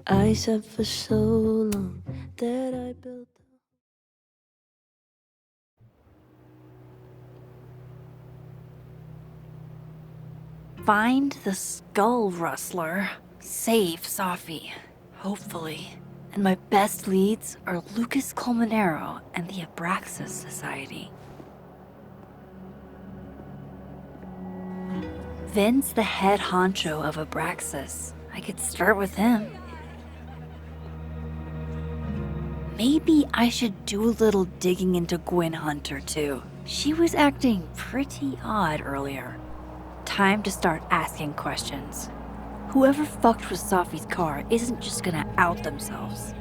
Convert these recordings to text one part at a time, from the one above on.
I said for so long that I built. Find the Skull Rustler. Save Safi. Hopefully. And my best leads are Lucas Colmenero and the Abraxas Society. Vin's the head honcho of Abraxas. I could start with him. Maybe I should do a little digging into Gwen Hunter too. She was acting pretty odd earlier. Time to start asking questions. Whoever fucked with Safi's car isn't just gonna out themselves.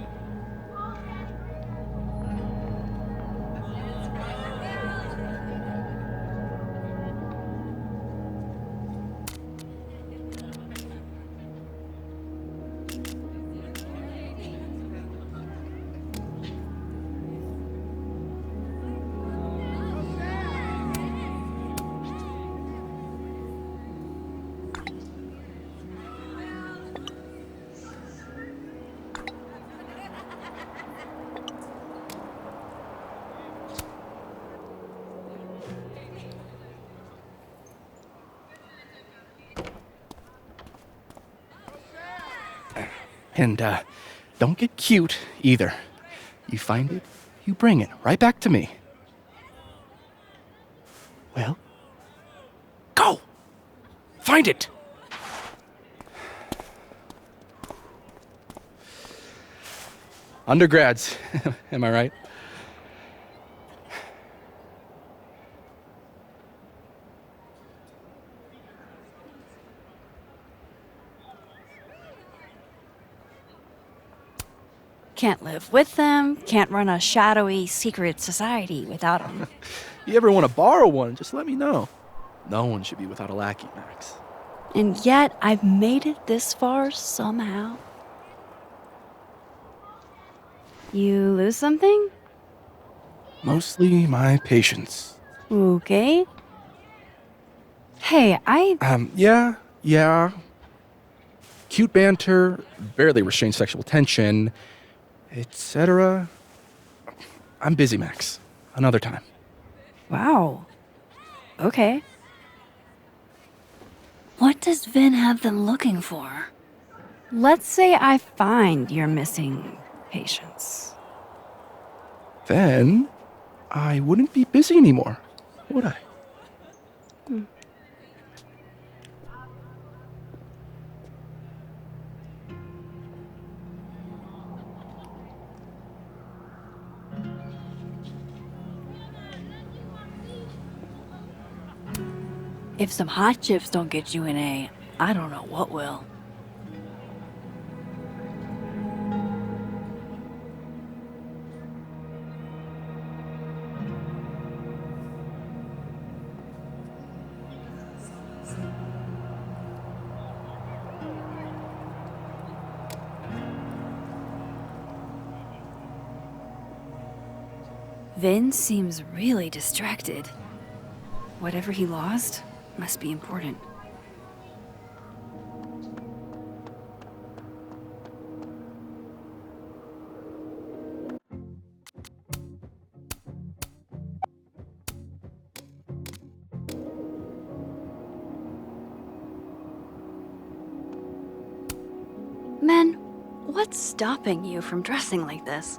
And, don't get cute, either. You find it, you bring it right back to me. Well, go! Find it! Undergrads, am I right? Can't live with them, can't run a shadowy secret society without them. You ever want to borrow one, just let me know. No one should be without a lackey, Max. And yet, I've made it this far somehow. You lose something? Mostly my patience. Okay. Hey, Yeah. Cute banter, barely restrained sexual tension, etc. I'm busy, Max. Another time. Wow. Okay. What does Vin have them looking for? Let's say I find your missing patients. Then I wouldn't be busy anymore, would I? If some hot chips don't get you an A, I don't know what will. Vin seems really distracted. Whatever he lost must be important. Men, what's stopping you from dressing like this?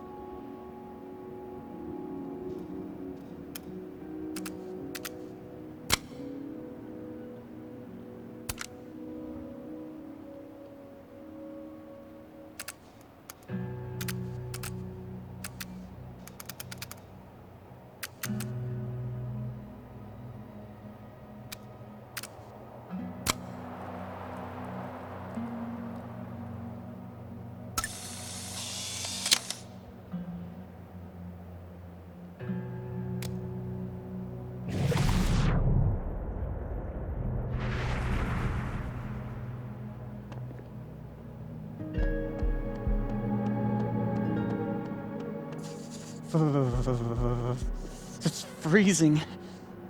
It's freezing.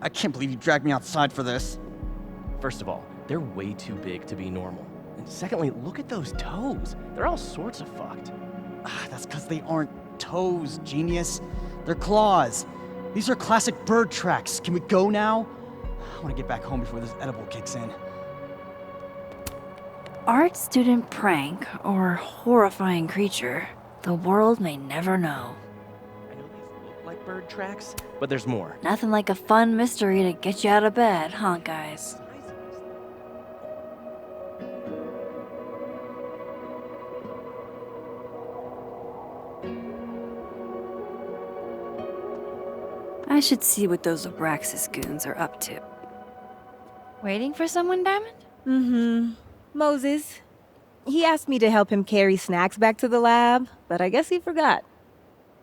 I can't believe you dragged me outside for this. First of all, they're way too big to be normal. And secondly, look at those toes. They're all sorts of fucked. That's because they aren't toes, genius. They're claws. These are classic bird tracks. Can we go now? I want to get back home before this edible kicks in. Art student prank or horrifying creature, the world may never know. I know these look like bird tracks, but there's more. Nothing like a fun mystery to get you out of bed, huh, guys? I should see what those Abraxas goons are up to. Waiting for someone, Diamond? Mm-hmm. Moses. He asked me to help him carry snacks back to the lab, but I guess he forgot.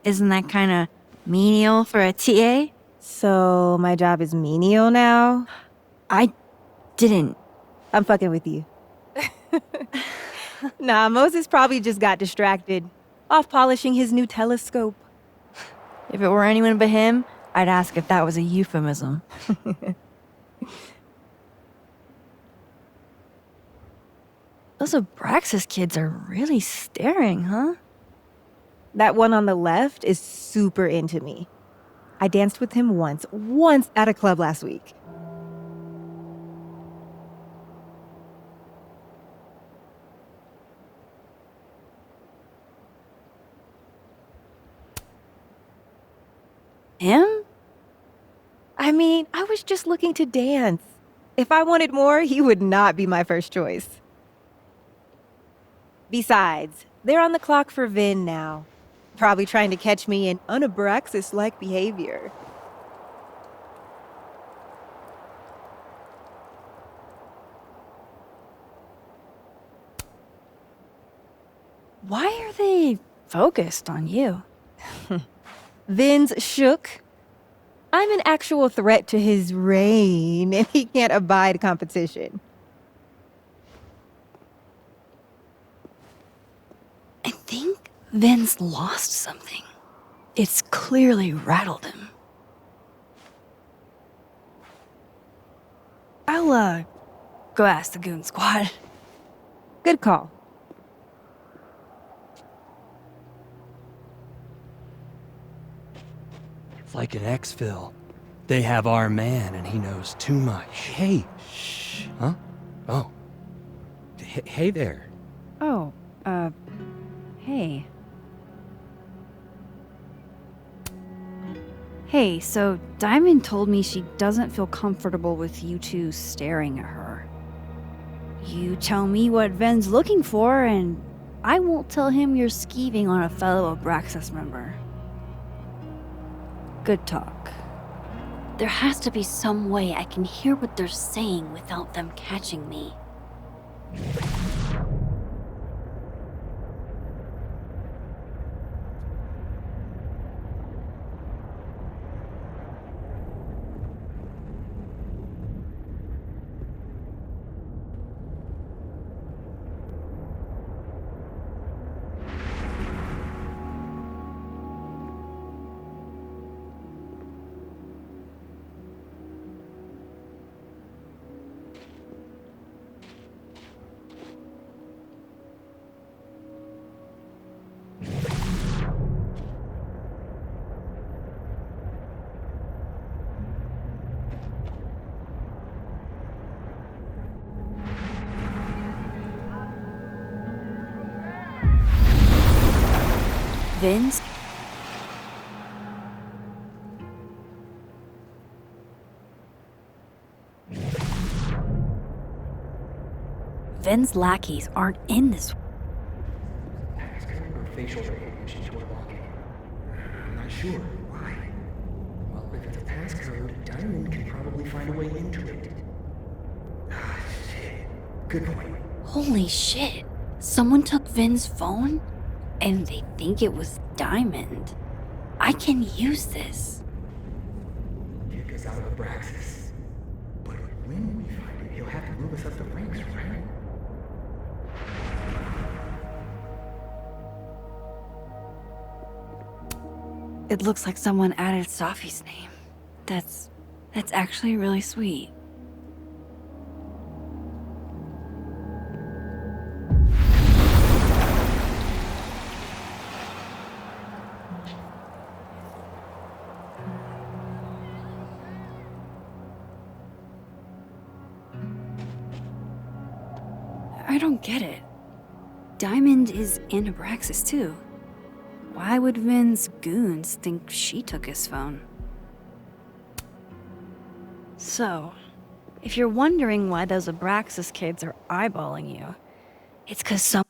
Isn't that kind of menial for a TA? So my job is menial now? I didn't. I'm fucking with you. Nah, Moses probably just got distracted. Off polishing his new telescope. If it were anyone but him, I'd ask if that was a euphemism. Those Abraxas kids are really staring, huh? That one on the left is super into me. I danced with him once at a club last week. Him? I mean, I was just looking to dance. If I wanted more, he would not be my first choice. Besides, they're on the clock for Vin now. Probably trying to catch me in unabraxas-like behavior. Why are they focused on you? Vin's shook. I'm an actual threat to his reign, and he can't abide competition. I think Vin's lost something. It's clearly rattled him. I'll, go ask the goon squad. Good call. It's like an exfil. They have our man, and he knows too much. Hey, shh. Huh? Oh. Hey there. Oh, hey. Hey, so Diamond told me she doesn't feel comfortable with you two staring at her. You tell me what Ven's looking for, and I won't tell him you're skeeving on a fellow Abraxas member. Good talk. There has to be some way I can hear what they're saying without them catching me. Vin's? Vin's lackeys aren't in this. Or facial recognition to unlock it. I'm not sure. Why? Well, if it's a passcode, Diamond can probably find a way into it. Ah, shit. Good point. Holy shit. Someone took Vin's phone? And they think it was Diamond. I can use this. Kick us out of Abraxas. But when we find it, he'll have to move us up the ranks, right? It looks like someone added Safi's name. That's actually really sweet. don't get it. Diamond is in Abraxas too. Why would Vin's goons think she took his phone? So, if you're wondering why those Abraxas kids are eyeballing you, it's 'cause someone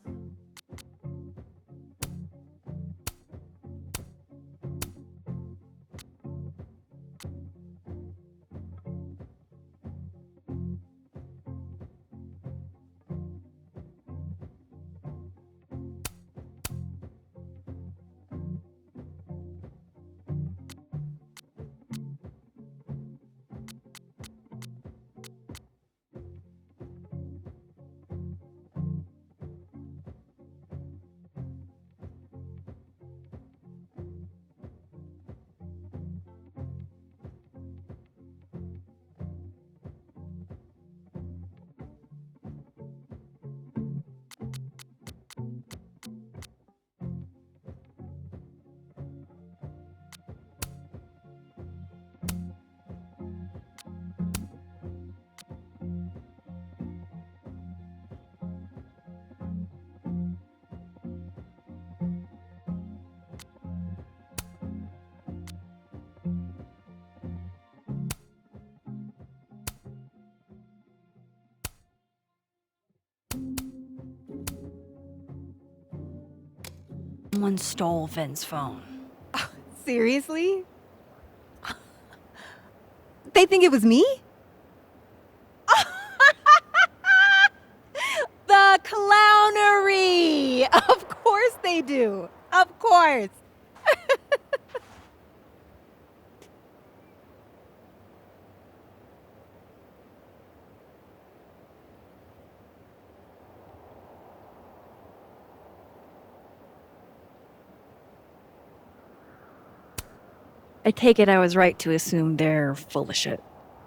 stole Vin's phone. Seriously? They think it was me? The clownery! Of course they do. Of course. I take it I was right to assume they're full of shit.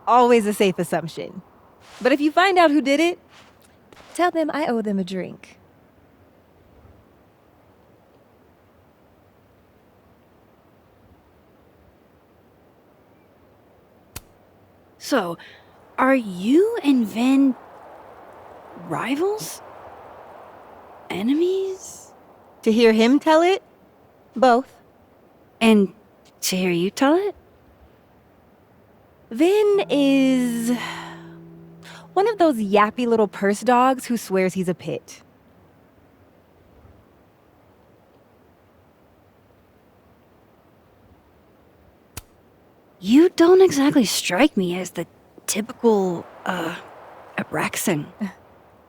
Always a safe assumption. But if you find out who did it, tell them I owe them a drink. So, are you and Vin rivals? Enemies? To hear him tell it, both. And to hear you tell it? Vin is one of those yappy little purse dogs who swears he's a pit. You don't exactly strike me as the typical, Abraxan.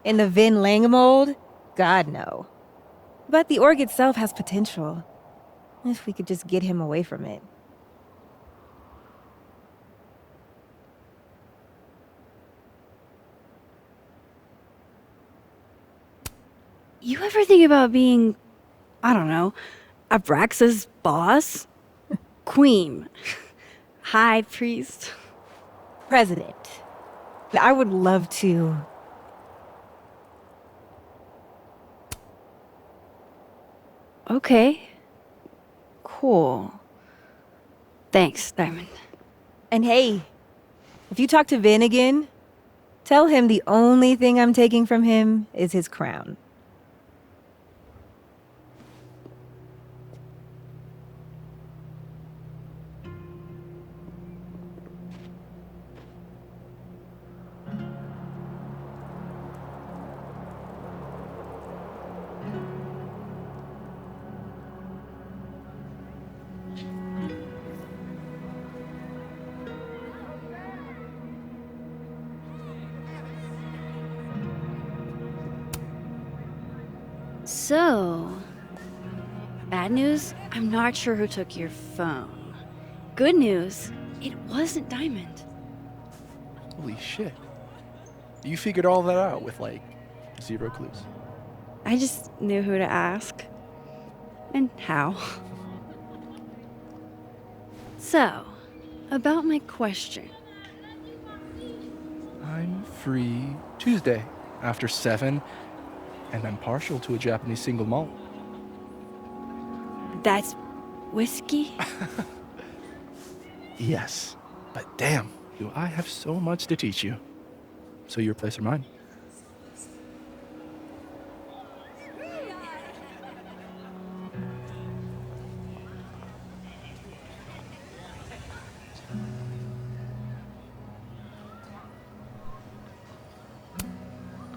In the Vin Lang mold? God, no. But the org itself has potential. If we could just get him away from it. You ever think about being, I don't know, Abraxas' boss? Queen. High priest. President. I would love to. Okay. Cool. Thanks, Diamond. And hey, if you talk to Vin again, tell him the only thing I'm taking from him is his crown. So, bad news, I'm not sure who took your phone. Good news, it wasn't Diamond. Holy shit. You figured all that out with, like, 0 clues. I just knew who to ask. And how. So, about my question. I'm free Tuesday after 7, and I'm partial to a Japanese single malt. That's whiskey? Yes, but damn, do I have so much to teach you. So your place or mine?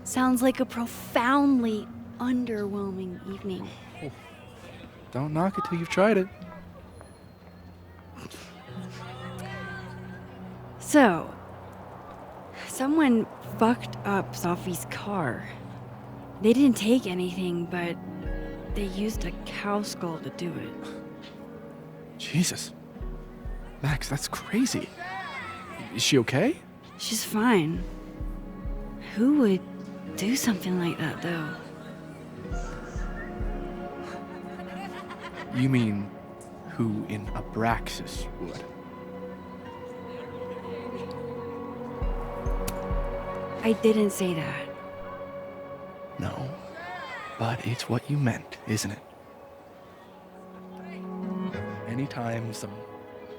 Sounds like a profoundly underwhelming evening. Don't knock it till you've tried it. So, someone fucked up Sophie's car. They didn't take anything, but they used a cow skull to do it. Jesus. Max, that's crazy. Is she okay? She's fine. Who would do something like that, though? You mean who in Abraxas would? I didn't say that. No. But it's what you meant, isn't it? Anytime some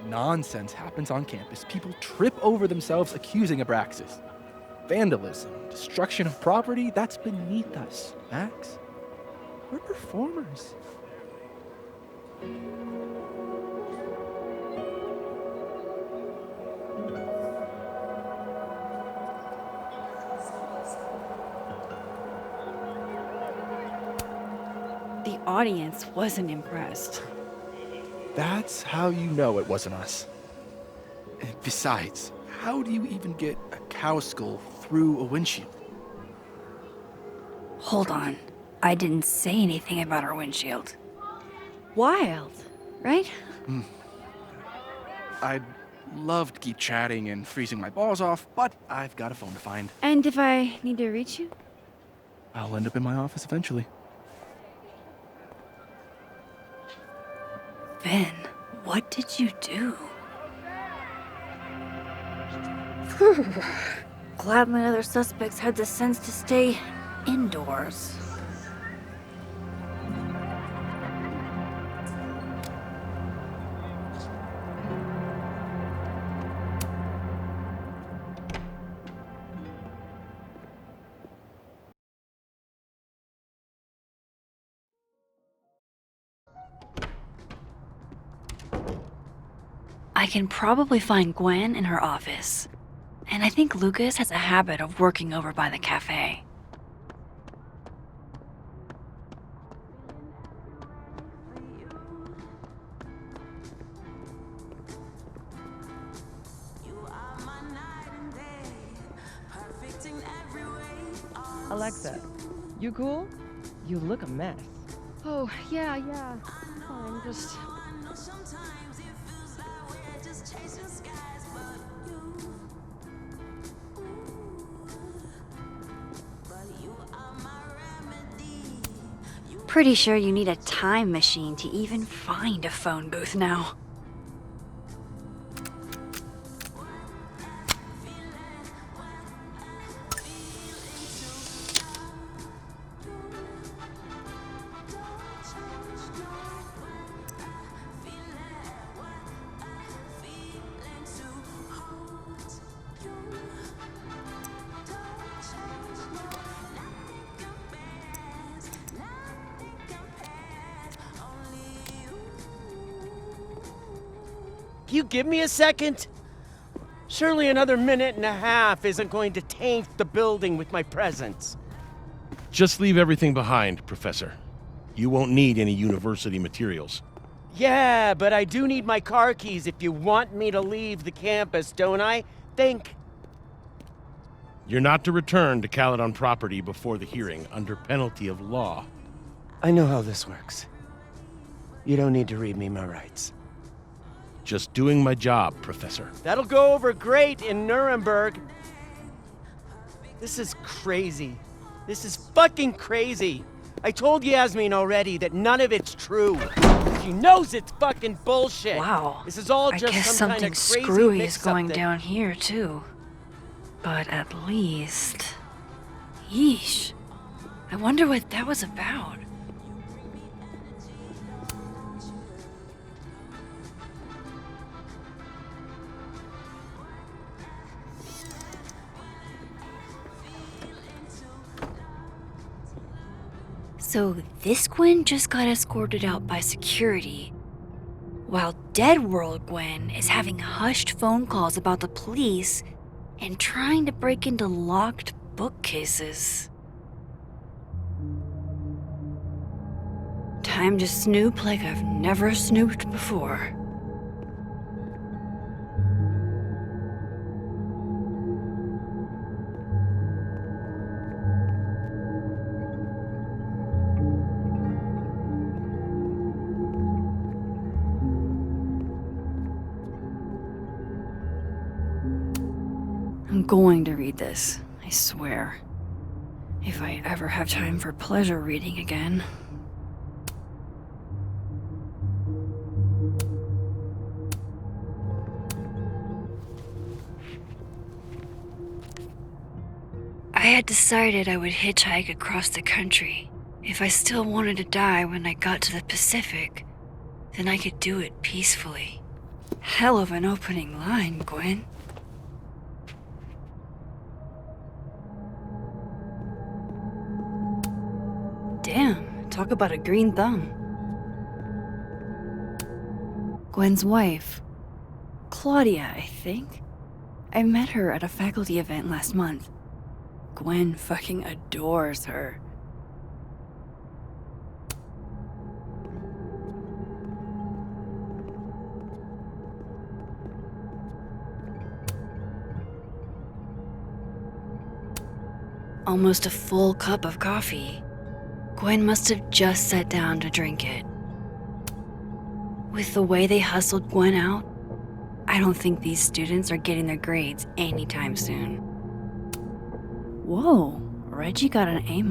nonsense happens on campus, people trip over themselves accusing Abraxas. Vandalism, destruction of property, that's beneath us, Max. We're performers. The audience wasn't impressed. That's how you know it wasn't us. Besides, how do you even get a cow skull through a windshield? Hold on. I didn't say anything about our windshield. Wild, right? I'd love to keep chatting and freezing my balls off, but I've got a phone to find. And if I need to reach you? I'll end up in my office eventually. Ben, what did you do? Glad my other suspects had the sense to stay indoors. I can probably find Gwen in her office. And I think Lucas has a habit of working over by the cafe. Alexa, you cool? You look a mess. Oh, yeah. Fine, just... Pretty sure you need a time machine to even find a phone booth now. Can you give me a second? Surely another minute and a half isn't going to taint the building with my presence. Just leave everything behind, Professor. You won't need any university materials. Yeah, but I do need my car keys if you want me to leave the campus, don't I? Think. You're not to return to Caledon property before the hearing under penalty of law. I know how this works. You don't need to read me my rights. Just doing my job, Professor. That'll go over great in Nuremberg. This is crazy. This is fucking crazy. I told Yasmin already that none of it's true. She knows it's fucking bullshit. Wow. This is all I just guess some kind something of crazy screwy is mix-up going that- down here, too. But at least... Yeesh. I wonder what that was about. So this Gwen just got escorted out by security, while Dead World Gwen is having hushed phone calls about the police and trying to break into locked bookcases. Time to snoop like I've never snooped before. I'm going to read this, I swear. If I ever have time for pleasure reading again. I had decided I would hitchhike across the country. If I still wanted to die when I got to the Pacific, then I could do it peacefully. Hell of an opening line, Gwen. Damn, talk about a green thumb. Gwen's wife, Claudia, I think. I met her at a faculty event last month. Gwen fucking adores her. Almost a full cup of coffee. Gwen must have just sat down to drink it. With the way they hustled Gwen out, I don't think these students are getting their grades anytime soon. Whoa, Reggie got an A-?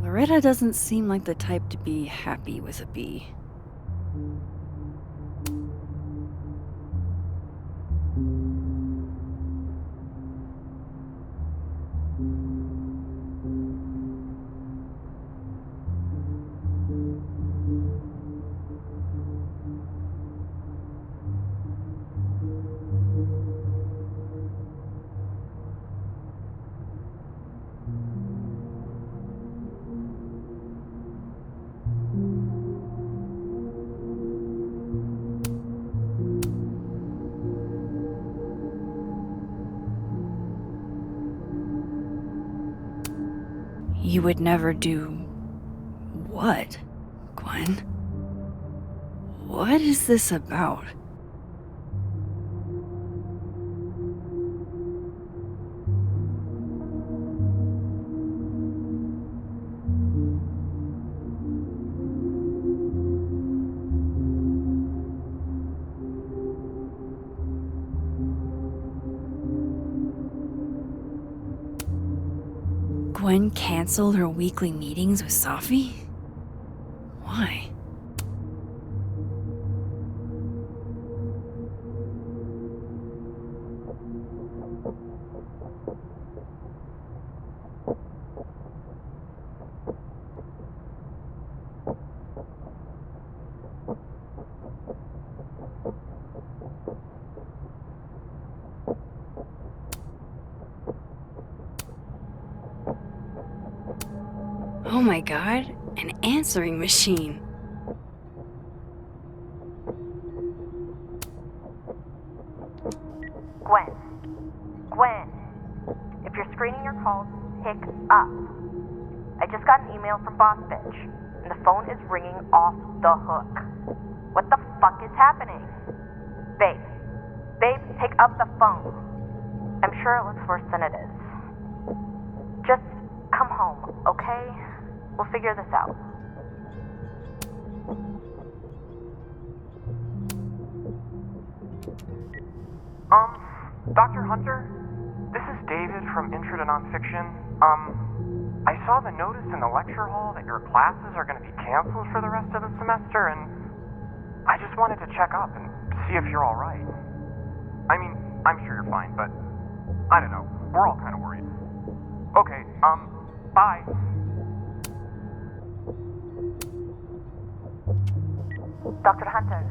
Loretta doesn't seem like the type to be happy with a B. You would never do what, Gwen? What is this about? Gwen canceled her weekly meetings with Safi? Why? Oh my god, an answering machine. Gwen, if you're screening your calls, pick up. I just got an email from Boss Bitch. and the phone is ringing off the hook. What the fuck is happening? Babe, pick up the phone. I'm sure it looks worse than it is. Just come home, okay? We'll figure this out. Dr. Hunter? This is David from Intro to Nonfiction. I saw the notice in the lecture hall that your classes are going to be canceled for the rest of the semester, and I just wanted to check up and see if you're all right. I mean, I'm sure you're fine, but I don't know. We're all kind of worried. Okay, bye. Dr. Hunter,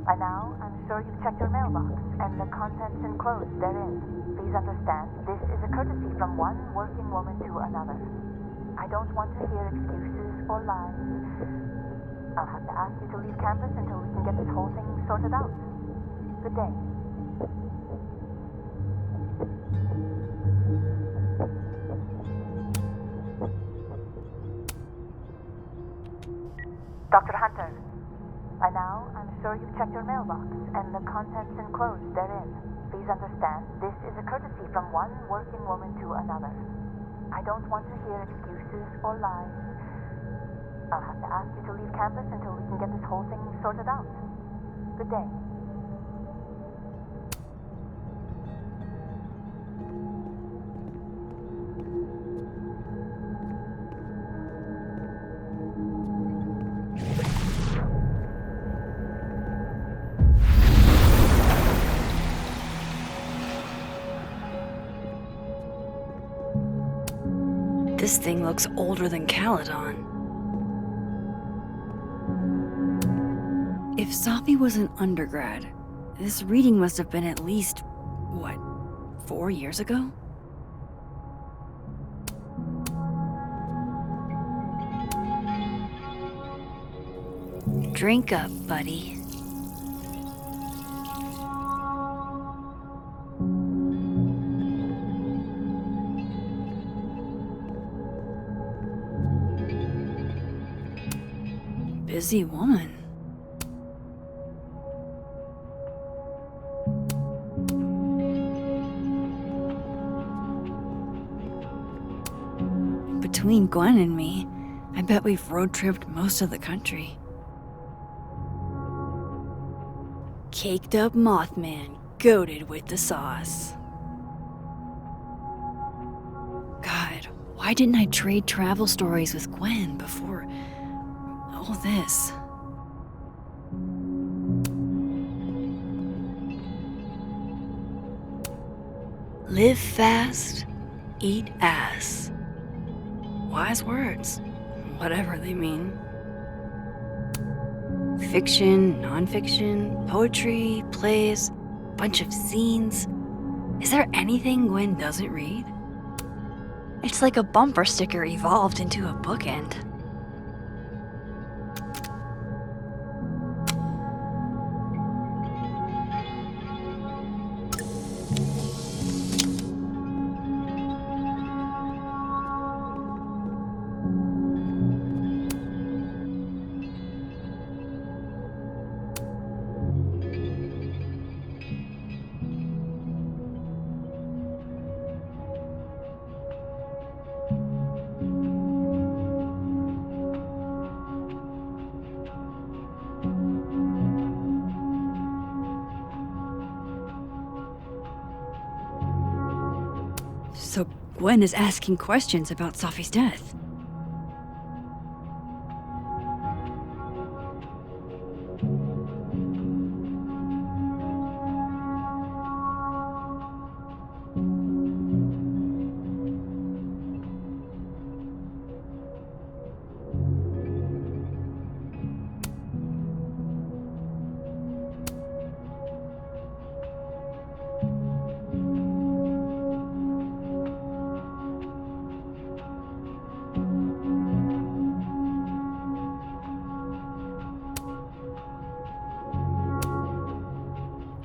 by now, I'm sure you've checked your mailbox and the contents enclosed therein. Please understand, this is a courtesy from one working woman to another. I don't want to hear excuses or lies. I'll have to ask you to leave campus until we can get this whole thing sorted out. Good day. Dr. Hunter, by now, I'm sure you've checked your mailbox and the contents enclosed therein. Please understand, this is a courtesy from one working woman to another. I don't want to hear excuses or lies. I'll have to ask you to leave campus until we can get this whole thing sorted out. Good day. This thing looks older than Caledon. If Safi was an undergrad, this reading must have been at least, 4 years ago? Drink up, buddy. Busy woman. Between Gwen and me, I bet we've road-tripped most of the country. Caked up Mothman, goated with the sauce. God, why didn't I trade travel stories with Gwen before all this? Live fast, eat ass. Wise words, whatever they mean. Fiction, nonfiction, poetry, plays, bunch of scenes. Is there anything Gwen doesn't read? It's like a bumper sticker evolved into a bookend. So Gwen is asking questions about Safi's death.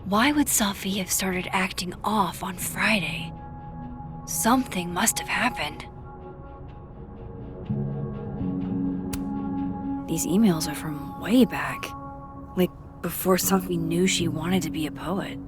Why would Safi have started acting off on Friday? Something must have happened. These emails are from way back. Like, before Sophie knew she wanted to be a poet.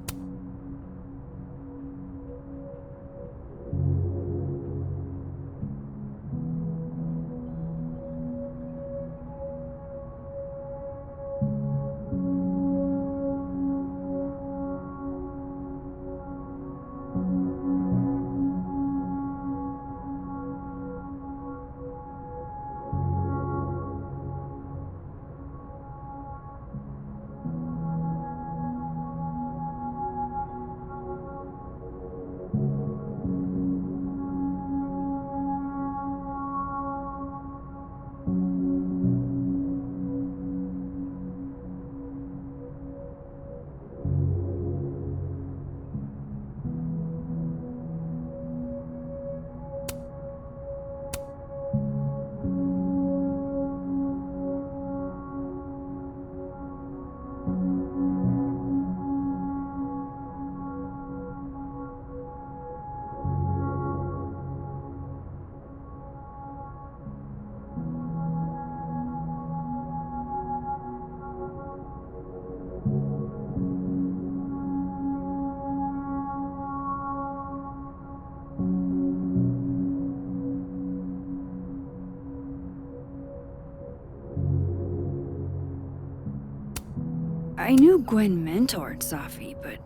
I knew Gwen mentored Sophie, but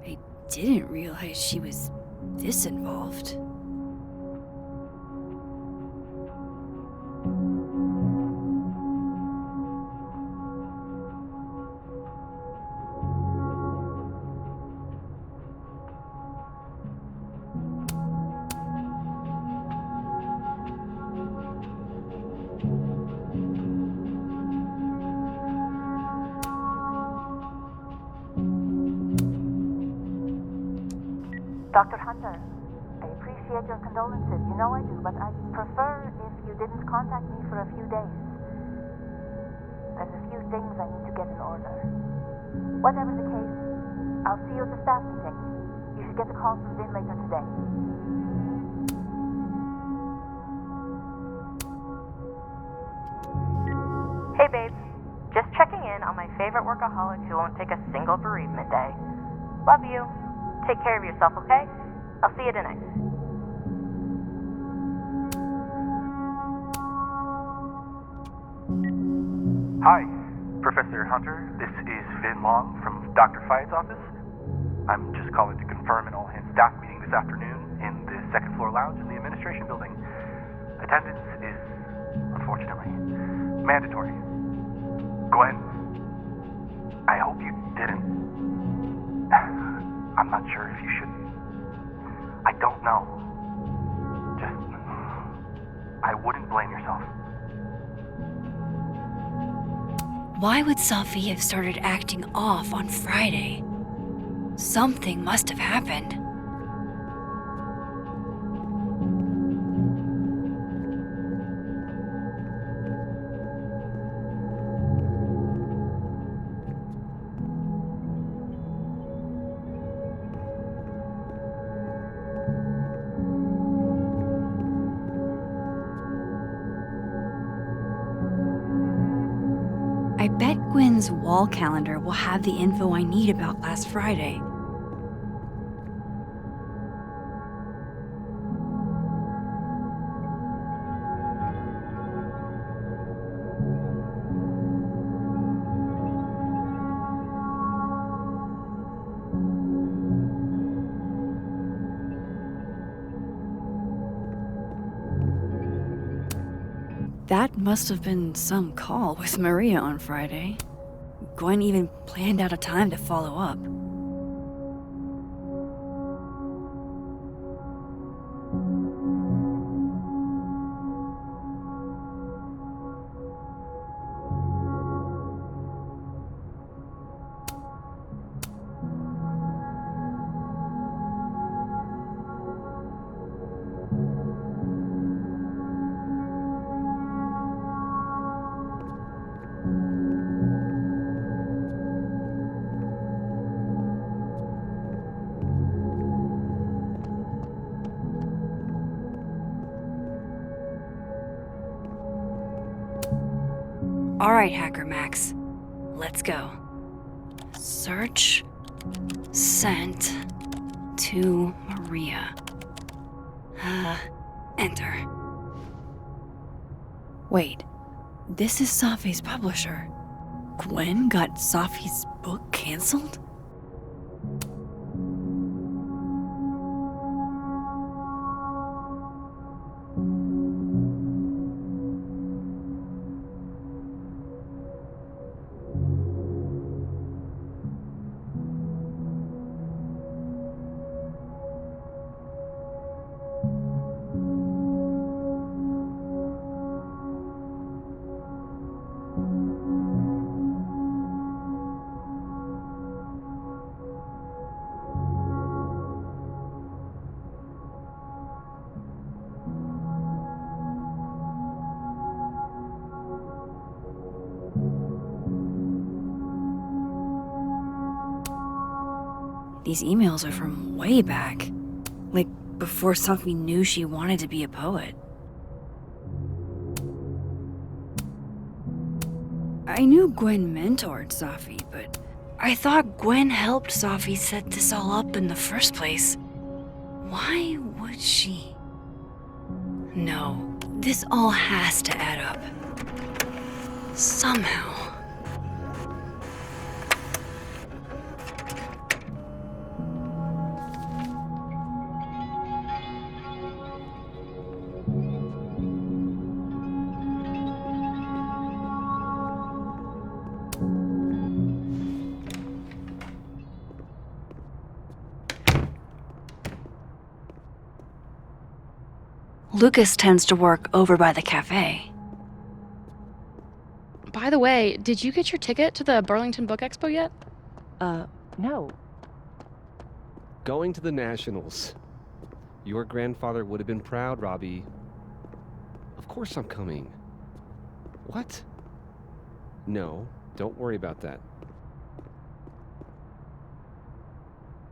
I didn't realize she was this involved. Dr. Hunter, I appreciate your condolences. You know I do, but I'd prefer if you didn't contact me for a few days. There's a few things I need to get in order. Whatever the case, I'll see you at the staff meeting. You should get a call from Vin later today. Hey babes, just checking in on my favorite workaholic who won't take a single bereavement day. Love you. Take care of yourself, okay? I'll see you tonight. Hi, Professor Hunter. This is Vin Long from Dr. Fye's office. I'm just calling to confirm an all-hands staff meeting this afternoon in the second floor lounge in the administration building. Attendance is, unfortunately, mandatory. Gwen, I hope you didn't. I'm not sure if you should. I don't know. Just, I wouldn't blame yourself. Why would Sophie have started acting off on Friday? Something must have happened. I bet Gwen's wall calendar will have the info I need about last Friday. That must have been some call with Maria on Friday. Gwen even planned out a time to follow up. Alright, Hacker Max. Let's go. Search sent to Maria. Enter. Wait, this is Safi's publisher. Gwen got Safi's book canceled? These emails are from way back. Like, before Safi knew she wanted to be a poet. I knew Gwen mentored Safi, but I thought Gwen helped Safi set this all up in the first place. Why would she? No, this all has to add up. Somehow. Lucas tends to work over by the cafe. By the way, did you get your ticket to the Burlington Book Expo yet? No. Going to the Nationals. Your grandfather would have been proud, Robbie. Of course I'm coming. What? No, don't worry about that.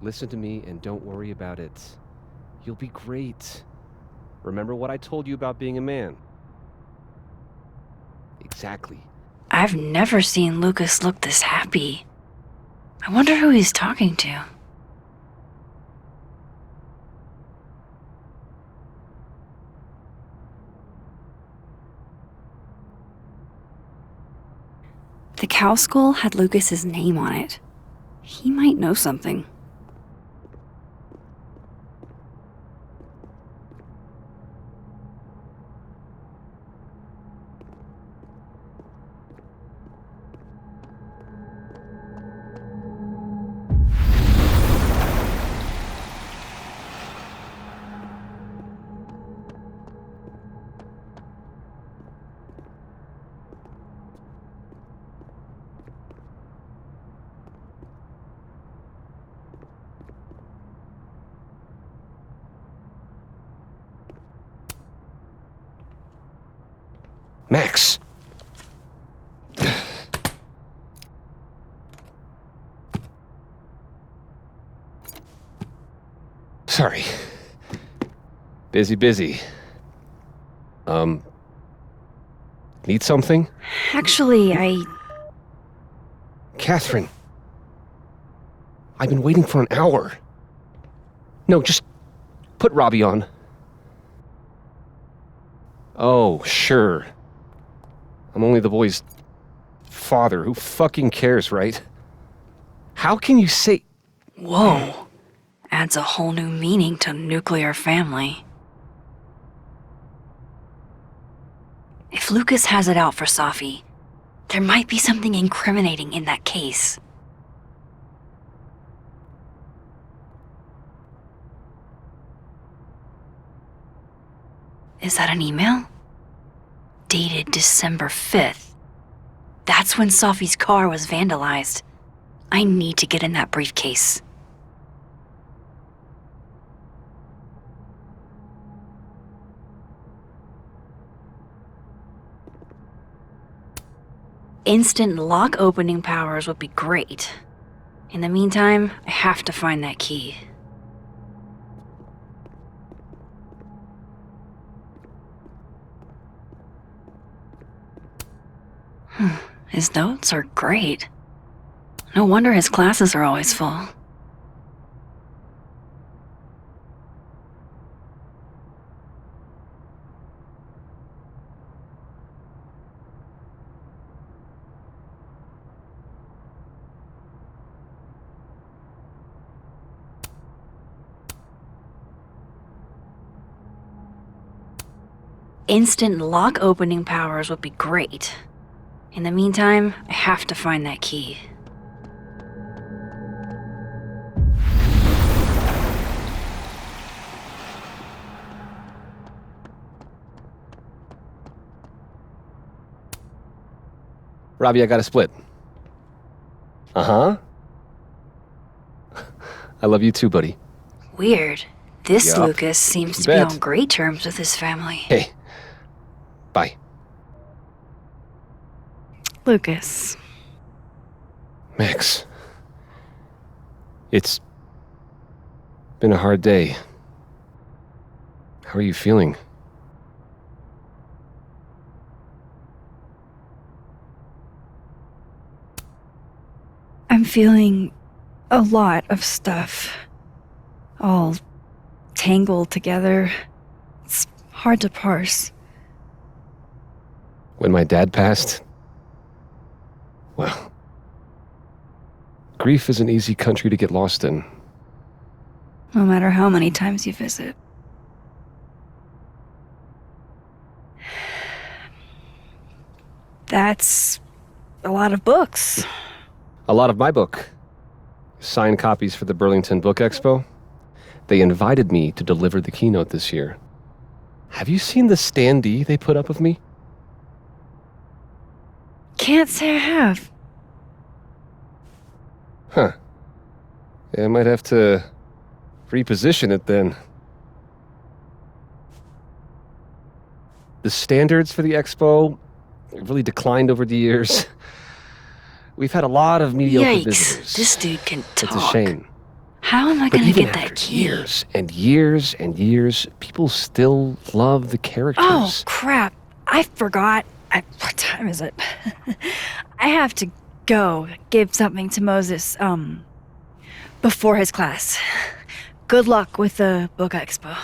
Listen to me and don't worry about it. You'll be great. Remember what I told you about being a man? Exactly. I've never seen Lucas look this happy. I wonder who he's talking to. The cow skull had Lucas's name on it. He might know something. Max! Sorry. Busy. Need something? Actually, Catherine. I've been waiting for an hour. No, just put Robbie on. Oh, sure. I'm only the boy's father. Who fucking cares, right? How can you say... Whoa. Adds a whole new meaning to nuclear family. If Lucas has it out for Safi, there might be something incriminating in that case. Is that an email? Dated December 5th. That's when Safi's car was vandalized. I need to get in that briefcase. Instant lock opening powers would be great. In the meantime, I have to find that key. His notes are great. No wonder his classes are always full. Instant lock opening powers would be great. In the meantime, I have to find that key. Robbie, I got a split. Uh-huh. I love you too, buddy. Weird. This Yup. Lucas seems You to be bet. on great terms with his family. Hey. Bye. Lucas. Max. It's been a hard day. How are you feeling? I'm feeling a lot of stuff. All tangled together. It's hard to parse. When my dad passed, well, grief is an easy country to get lost in. No matter how many times you visit. That's a lot of books. A lot of my book. Signed copies for the Burlington Book Expo. They invited me to deliver the keynote this year. Have you seen the standee they put up of me? Can't say I have. Huh. Yeah, I might have to reposition it then. The standards for the expo really declined over the years. We've had a lot of mediocre visitors. Yikes, this dude can talk. It's a shame. How am I But gonna even get that after key? years and years and years, people still love the characters. Oh, crap. I forgot. What time is it? I have to go give something to Moses, before his class. Good luck with the book expo.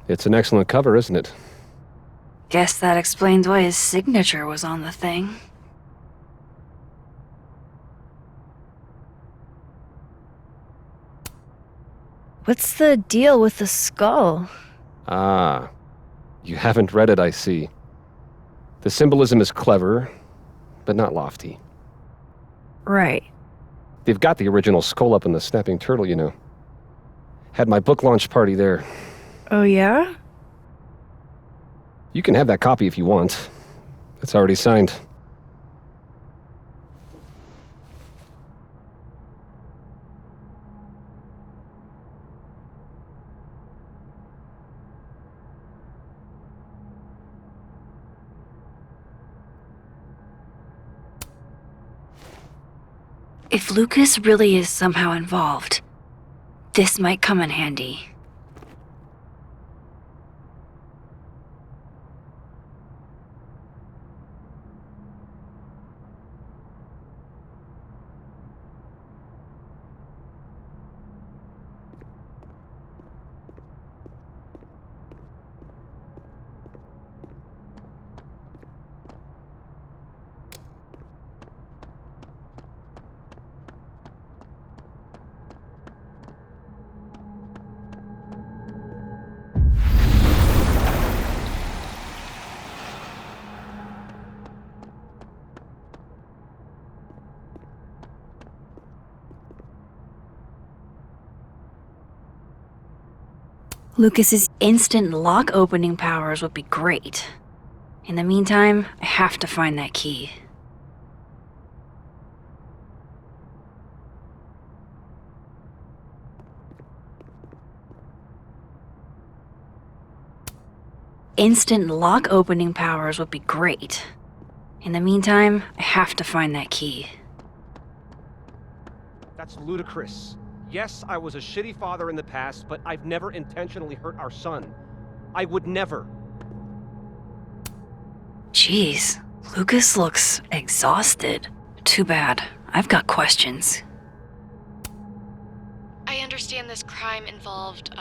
It's an excellent cover, isn't it? Guess that explains why his signature was on the thing. What's the deal with the skull? Ah, you haven't read it, I see. The symbolism is clever, but not lofty. Right. They've got the original skull up in the Snapping Turtle, you know. Had my book launch party there. Oh, yeah? You can have that copy if you want. It's already signed. If Lucas really is somehow involved, this might come in handy. Lucas's instant lock opening powers would be great. In the meantime, I have to find that key. Instant lock opening powers would be great. In the meantime, I have to find that key. That's ludicrous. Yes, I was a shitty father in the past, but I've never intentionally hurt our son. I would never. Jeez, Lucas looks exhausted. Too bad. I've got questions. I understand this crime involved,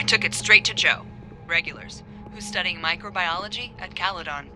I took it straight to Joe, Regulars, who's studying microbiology at Caledon.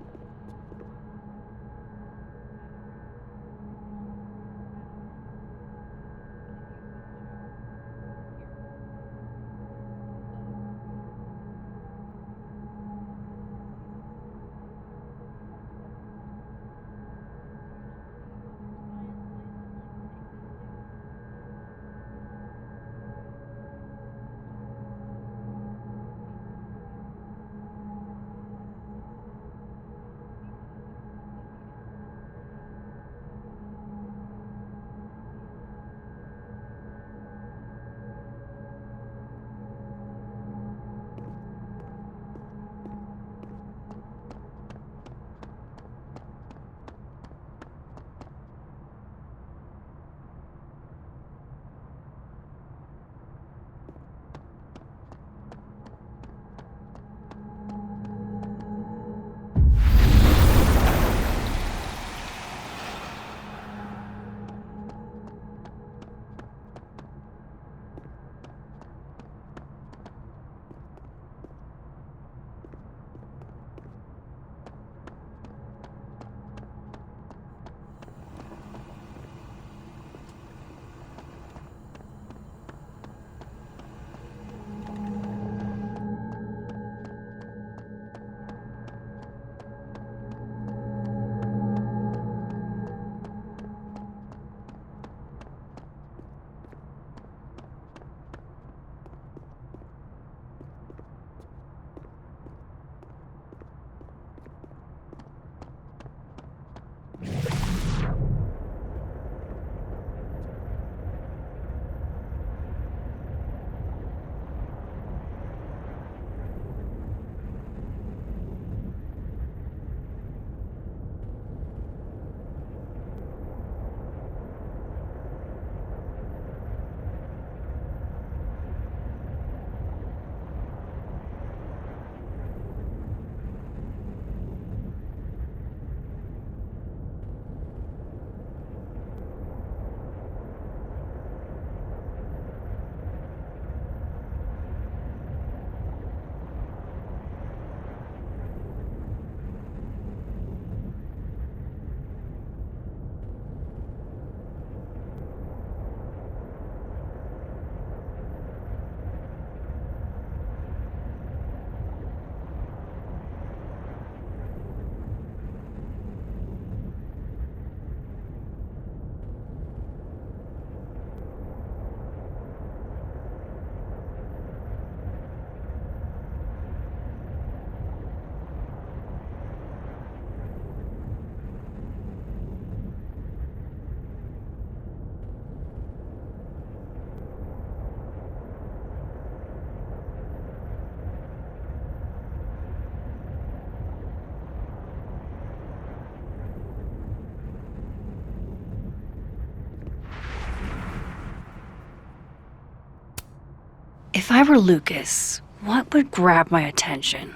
If I were Lucas, what would grab my attention?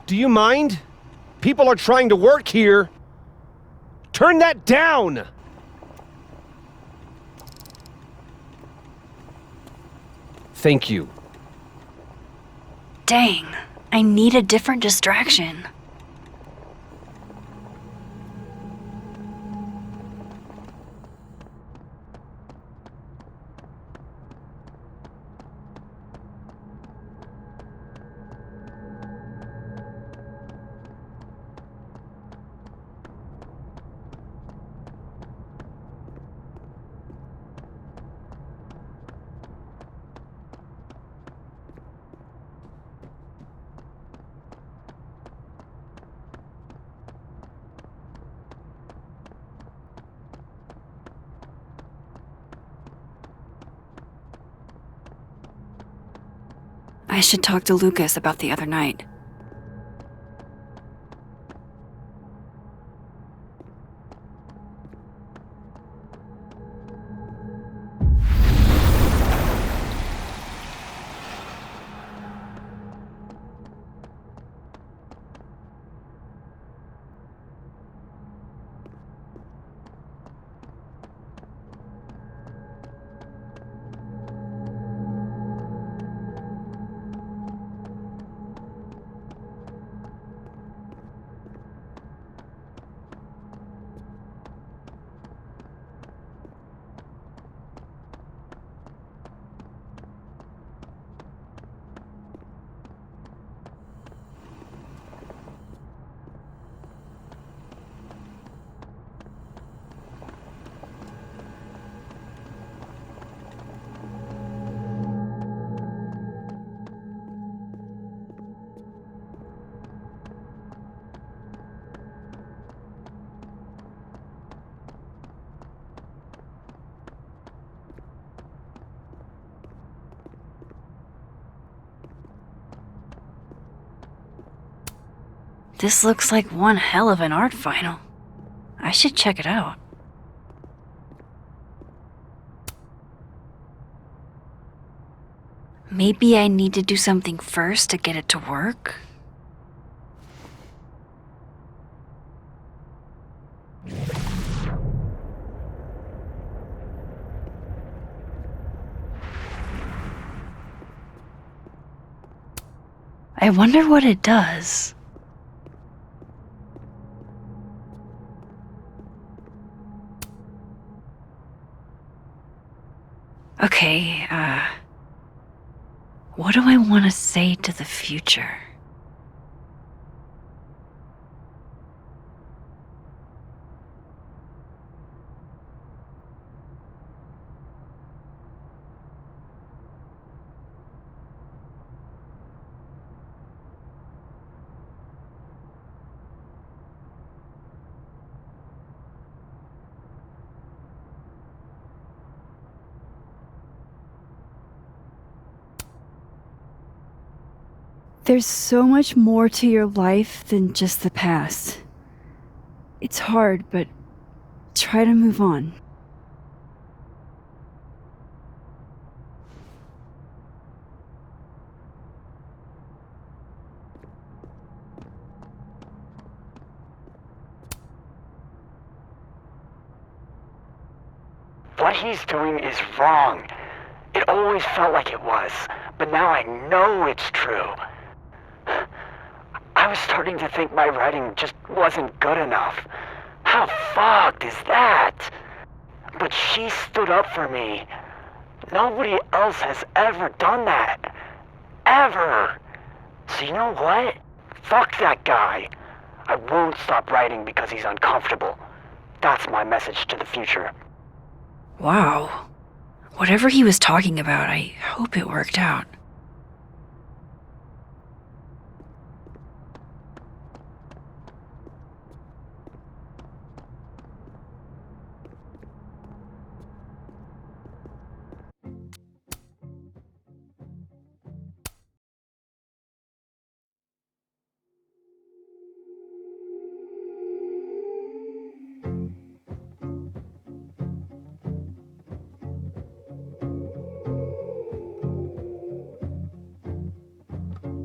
Do you mind? People are trying to work here. Turn that down! Thank you. Dang, I need a different distraction. I should talk to Lucas about the other night. This looks like one hell of an art final. I should check it out. Maybe I need to do something first to get it to work? I wonder what it does. Okay, what do I want to say to the future? There's so much more to your life than just the past. It's hard, but try to move on. What he's doing is wrong. It always felt like it was, but now I know it's true. I was starting to think my writing just wasn't good enough. How fucked is that? But she stood up for me. Nobody else has ever done that. Ever. So you know what? Fuck that guy. I won't stop writing because he's uncomfortable. That's my message to the future. Wow. Whatever he was talking about, I hope it worked out.